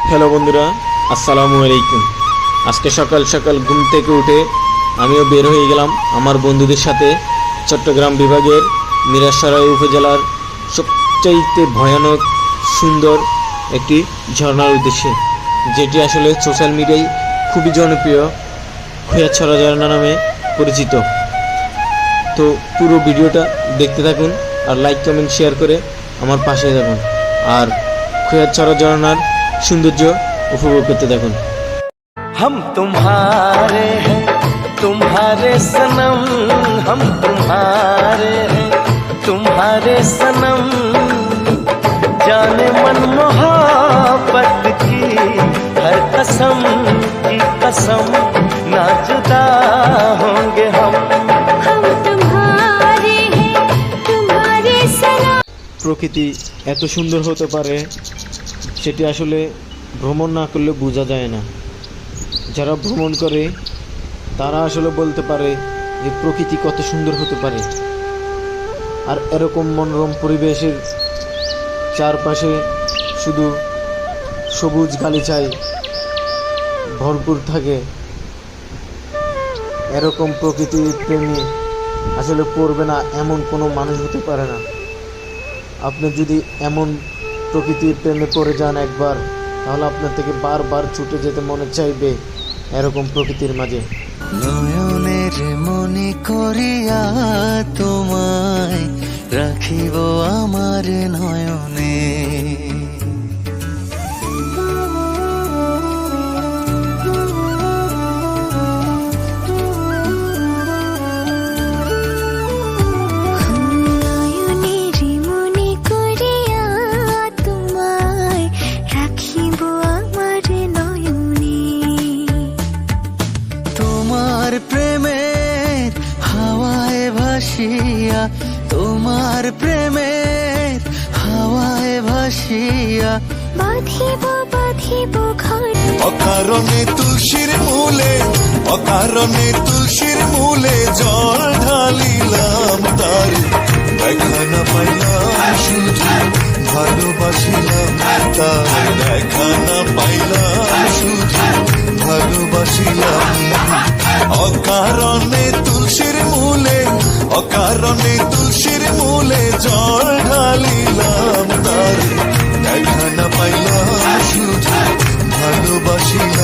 Hello বন্ধুরা, আসসালামু আলাইকুম। আজকে সকাল সকাল ঘুম থেকে উঠে আমিও বের হয়ে গেলাম আমার বন্ধুদের সাথে চট্টগ্রাম বিভাগের মিরসরাই উপজেলার সবচাইতে ভয়ানক সুন্দর একটি ঝর্ণার উদ্দেশ্যে, যেটি আসলে সোশ্যাল মিডিয়ায় খুবই জনপ্রিয়, খোয়াছড়া ঝর্ণা নামে পরিচিত। তো পুরো ভিডিওটা দেখতে থাকুন আর লাইক কমেন্ট শেয়ার করে আমার পাশে থাকুন আর খোয়াছড়া ঝর্ণার সৌন্দর্য উপভোগ করতে থাকুন। हम तुम्हारे हैं तुम्हारे सनम, हम तुम्हारे हैं तुम्हारे सनम, जाने मन मोहब्बत की हर कसम की कसम, ना जुदा होंगे हम तुम्हारे हैं तुम्हारे सनम। প্রকৃতি এত সুন্দর হতে পারে সেটি আসলে ভ্রমণ না করলে বোঝা যায় না। যারা ভ্রমণ করে তারা আসলে বলতে পারে যে প্রকৃতি কত সুন্দর হতে পারে। আর এরকম মনোরম পরিবেশের চারপাশে শুধু সবুজ গালিচায় ভরপুর থাকে, এরকম প্রকৃতির প্রেমী আসলে পড়বে না এমন কোনো মানুষ হতে পারে না। আপনি যদি এমন প্রকৃতির প্রেমে পড়ে যান একবার, তাহলে আপনার থেকে বারবার ছুটে যেতে মনে চাইবে এরকম প্রকৃতির মাঝে। নয়নের মনে করিয়া তোমায় রাখিব আমার নয়নে, তোমার প্রেমের হাওয়ায় ভাসিয়া বাঁধিব বাঁধিব ঘর। অকারণে তুলসীর মূলে অকারণে তুলসীর মূলে জল ঢালিলাম, তার দেখা না পাইলাম শুধু ভালোবাসিলাম, তার দেখা না পাইলাম শুধু ভালোবাসিলাম। অকারণে তুলসীর মূলে অকারণে তুলসীর মূলে জল ঢালিলাম, তার দেখা না পাইলাম শুধু ভালোবাসিলাম।